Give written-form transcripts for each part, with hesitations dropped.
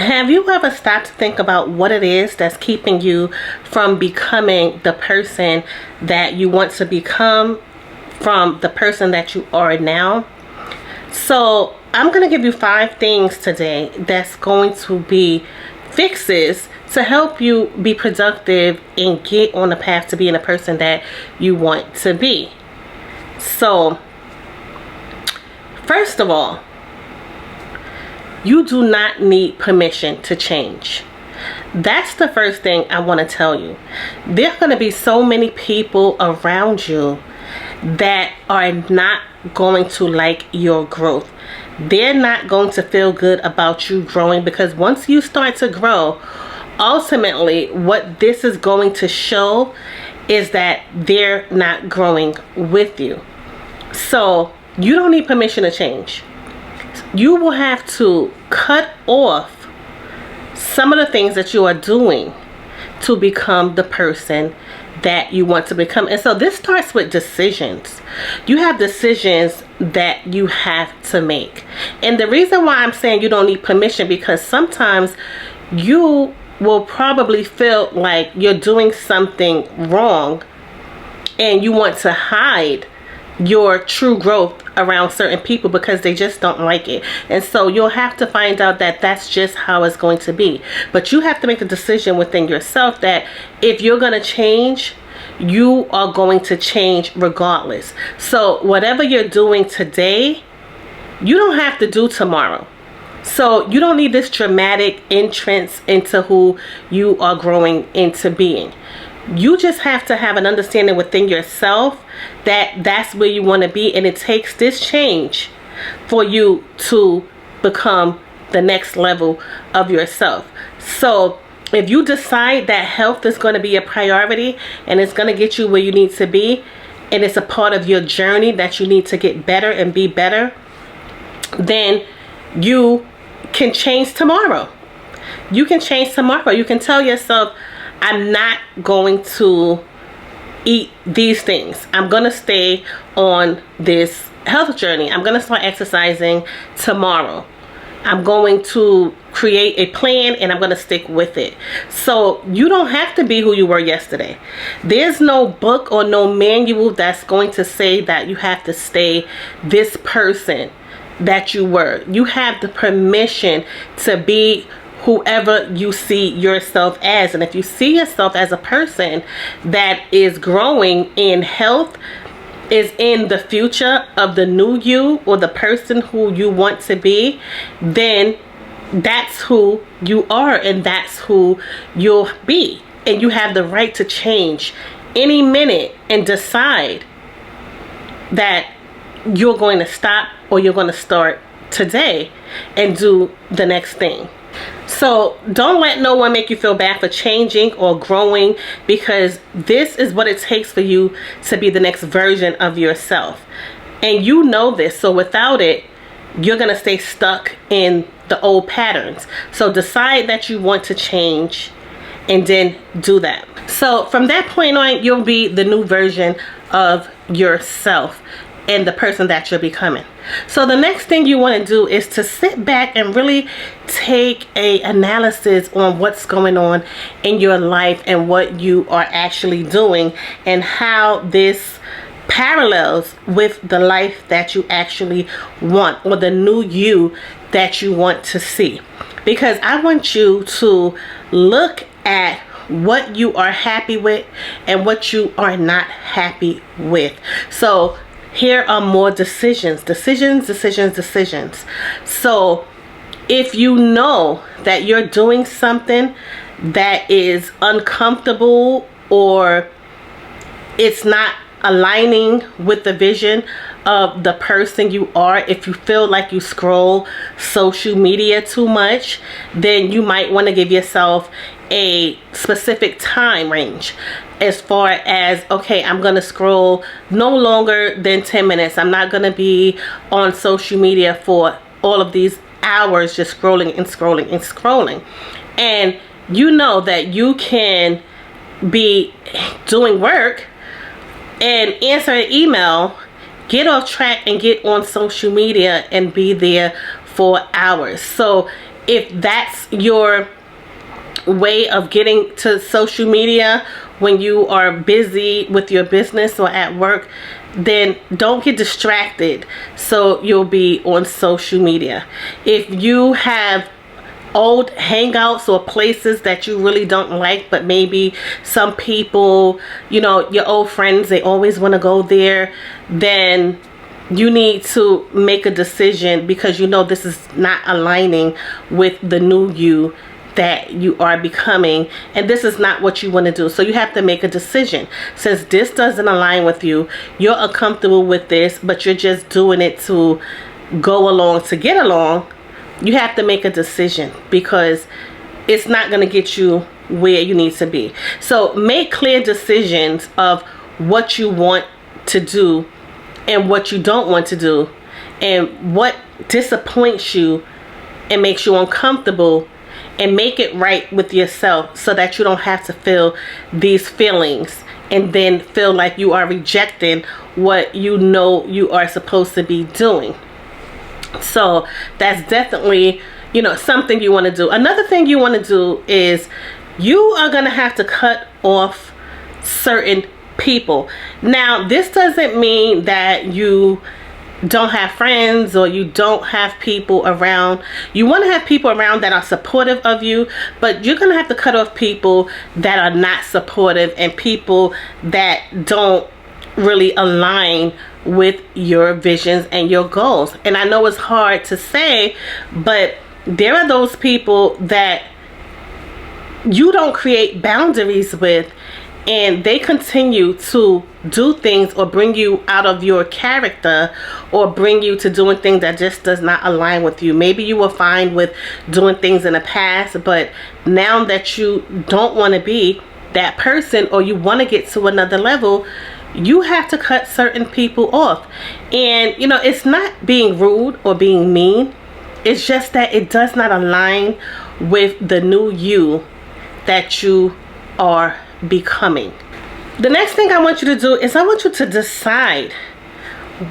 Have you ever stopped to think about what it is that's keeping you from becoming the person that you want to become from the person that you are now? So I'm going to give you 5 things today that's going to be fixes to help you be productive and get on the path to being a person that you want to be. So first of all, you do not need permission to change. That's the first thing I want to tell you. There are going to be so many people around you that are not going to like your growth. They're not going to feel good about you growing, because once you start to grow, ultimately what this is going to show is that they're not growing with you. So you don't need permission to change. You will have to cut off some of the things that you are doing to become the person that you want to become. And so this starts with decisions. You have decisions that you have to make. And the reason why I'm saying you don't need permission, because sometimes you will probably feel like you're doing something wrong and you want to hide your true growth around certain people because they just don't like it. And so you'll have to find out that that's just how it's going to be. But you have to make a decision within yourself that if you're going to change, you are going to change regardless. So whatever you're doing today, you don't have to do tomorrow. So you don't need this dramatic entrance into who you are growing into being. You just have to have an understanding within yourself that that's where you want to be, and it takes this change for you to become the next level of yourself. So if you decide that health is going to be a priority and it's going to get you where you need to be, and it's a part of your journey that you need to get better and be better, then you can change tomorrow. You can change tomorrow. You can tell yourself, I'm not going to eat these things. I'm going to stay on this health journey. I'm going to start exercising tomorrow. I'm going to create a plan and I'm going to stick with it. So you don't have to be who you were yesterday. There's no book or no manual that's going to say that you have to stay this person that you were. You have the permission to be whoever you see yourself as. And if you see yourself as a person that is growing in health, is in the future of the new you or the person who you want to be, then that's who you are and that's who you'll be. And you have the right to change any minute and decide that you're going to stop or you're going to start today and do the next thing. So don't let no one make you feel bad for changing or growing, because this is what it takes for you to be the next version of yourself. And you know this, so without it, you're going to stay stuck in the old patterns. So decide that you want to change and then do that. So from that point on, you'll be the new version of yourself and the person that you're becoming. So the next thing you want to do is to sit back and really take a analysis on what's going on in your life and what you are actually doing and how this parallels with the life that you actually want, or the new you that you want to see. Because I want you to look at what you are happy with and what you are not happy with. So here are more decisions. So if you know that you're doing something that is uncomfortable or it's not aligning with the vision of the person you are, if you feel like you scroll social media too much, then you might want to give yourself a specific time range as far as, okay, I'm gonna scroll no longer than 10 minutes. I'm not gonna be on social media for all of these hours just scrolling and scrolling and scrolling. And you know that you can be doing work and answer an email, get off track and get on social media and be there for hours. So if that's your way of getting to social media when you are busy with your business or at work, then don't get distracted so you'll be on social media. If you have old hangouts or places that you really don't like, but maybe some people, you know, your old friends, they always want to go there, then you need to make a decision, because you know this is not aligning with the new you that you are becoming, and this is not what you want to do. So you have to make a decision. Since this doesn't align with you, you're uncomfortable with this, but you're just doing it to go along, to get along, you have to make a decision, because it's not going to get you where you need to be. So make clear decisions of what you want to do and what you don't want to do, and what disappoints you and makes you uncomfortable, and make it right with yourself so that you don't have to feel these feelings and then feel like you are rejecting what you know you are supposed to be doing. So that's definitely, you know, something you want to do. Another thing you want to do is you are going to have to cut off certain people. Now, this doesn't mean that you don't have friends or you don't have people around. You want to have people around that are supportive of you, but you're going to have to cut off people that are not supportive and people that don't really align with your visions and your goals. And I know it's hard to say, but there are those people that you don't create boundaries with, and they continue to do things or bring you out of your character, or bring you to doing things that just does not align with you. Maybe you were fine with doing things in the past, but now that you don't want to be that person, or you want to get to another level, you have to cut certain people off. And you know, it's not being rude or being mean, it's just that it does not align with the new you that you are becoming. The next thing I want you to do is I want you to decide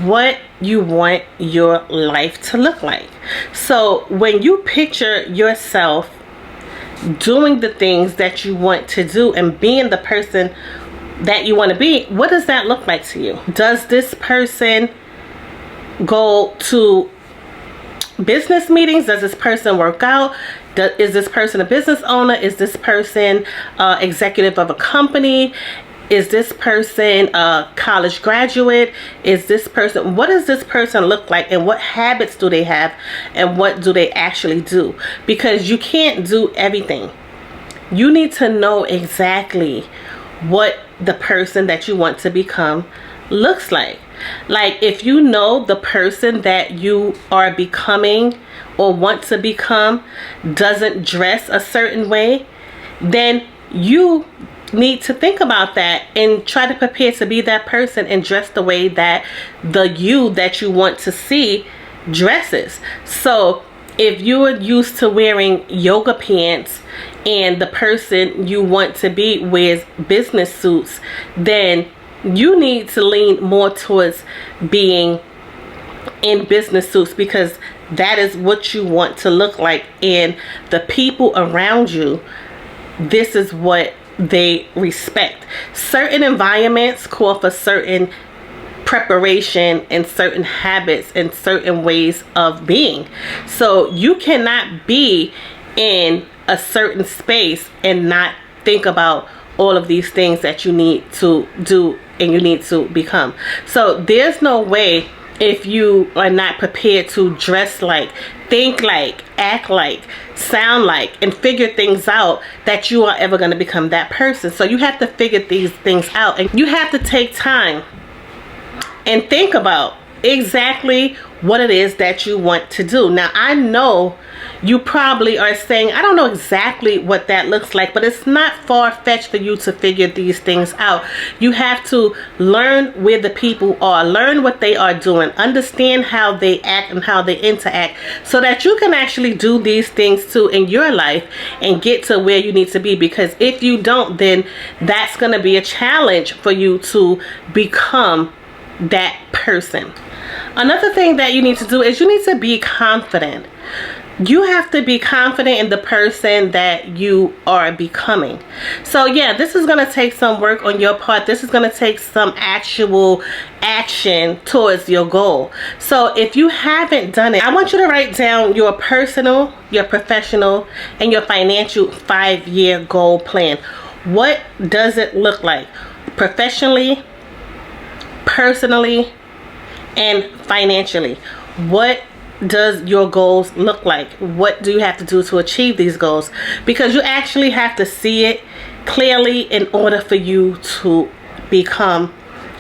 what you want your life to look like. So when you picture yourself doing the things that you want to do and being the person that you want to be, what does that look like to you? Does this person go to business meetings? Does this person work out? Is this person a business owner? Is this person executive of a company? Is this person a college graduate? Is this person, what does this person look like, and what habits do they have, and what do they actually do? Because you can't do everything. You need to know exactly what the person that you want to become looks like. Like, if you know the person that you are becoming or want to become doesn't dress a certain way, then you need to think about that and try to prepare to be that person and dress the way that the you that you want to see dresses. So if you are used to wearing yoga pants and the person you want to be wears business suits, then you need to lean more towards being in business suits, because that is what you want to look like, and the people around you, this is what they respect. Certain environments call for certain preparation and certain habits and certain ways of being. So you cannot be in a certain space and not think about all of these things that you need to do and you need to become. So there's no way, if you are not prepared to dress like, think like, act like, sound like, and figure things out, that you are ever going to become that person. So you have to figure these things out, and you have to take time and think about exactly what it is that you want to do. Now, I know you probably are saying, I don't know exactly what that looks like, but it's not far-fetched for you to figure these things out. You have to learn where the people are, learn what they are doing, understand how they act and how they interact, so that you can actually do these things too in your life and get to where you need to be. Because if you don't, then that's going to be a challenge for you to become that person. Another thing that you need to do is you need to be confident. you have to be confident in the person that you are becoming. So yeah, this is going to take some work on your part. This is going to take some actual action towards your goal. So if you haven't done it, I want you to write down your personal, your professional, and your financial 5-year goal plan. What does it look like professionally, personally, and financially? What does your goals look like? What do you have to do to achieve these goals? Because you actually have to see it clearly in order for you to become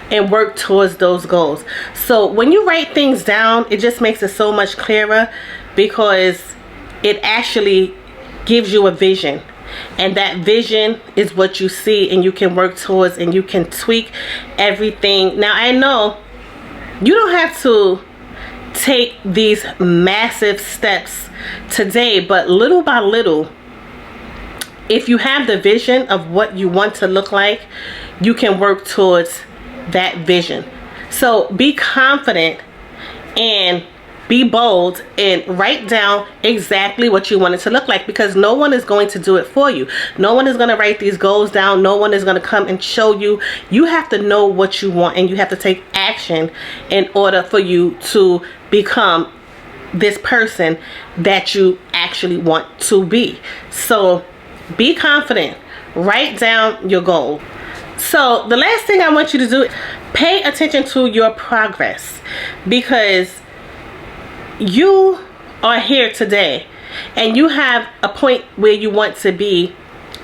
and work towards those goals. So when you write things down, it just makes it so much clearer, because it actually gives you a vision, and that vision is what you see and you can work towards, and you can tweak everything. Now I know you don't have to take these massive steps today, but little by little, if you have the vision of what you want to look like, you can work towards that vision. So be confident and be bold and write down exactly what you want it to look like, because no one is going to do it for you. No one is going to write these goals down. No one is going to come and show you. You have to know what you want, and you have to take action in order for you to become this person that you actually want to be. So be confident. Write down your goal. So the last thing I want you to do, pay attention to your progress, because you are here today and you have a point where you want to be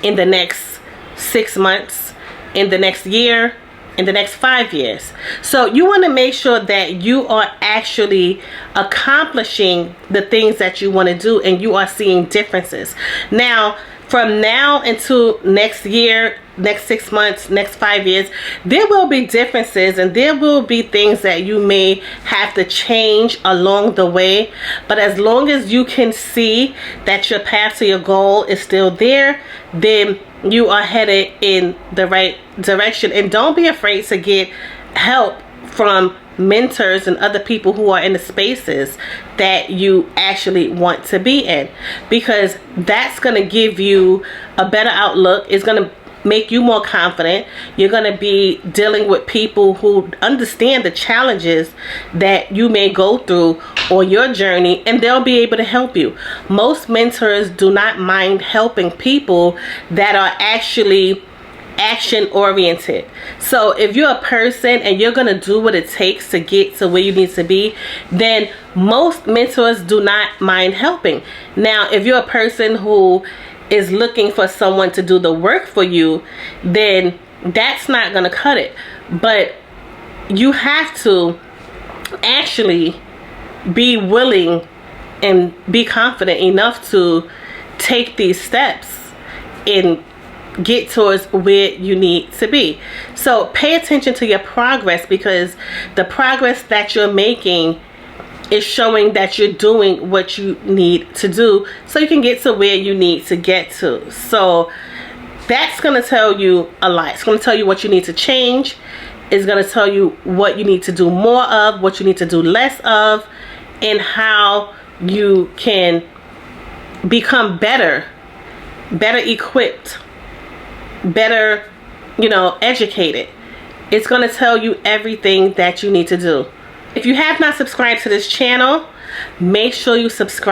in the next 6 months, in the next year, in the next 5 years. So you want to make sure that you are actually accomplishing the things that you want to do, and you are seeing differences. Now, from now into next year, next 6 months, next 5 years, there will be differences, and there will be things that you may have to change along the way. But as long as you can see that your path to your goal is still there, then you are headed in the right direction. And don't be afraid to get help from mentors and other people who are in the spaces that you actually want to be in, because that's going to give you a better outlook. It's going to make you more confident. You're going to be dealing with people who understand the challenges that you may go through on your journey, and they'll be able to help you. Most mentors do not mind helping people that are actually action oriented. So if you're a person and you're gonna do what it takes to get to where you need to be, then most mentors do not mind helping. Now, if you're a person who is looking for someone to do the work for you, then that's not gonna cut it. But you have to actually be willing and be confident enough to take these steps and get towards where you need to be. So pay attention to your progress, because the progress that you're making is showing that you're doing what you need to do so you can get to where you need to get to. So that's going to tell you a lot. It's going to tell you what you need to change. It's going to tell you what you need to do more of, what you need to do less of, and how you can become better equipped, better, educated. It's going to tell you everything that you need to do. If you have not subscribed to this channel, make sure you subscribe.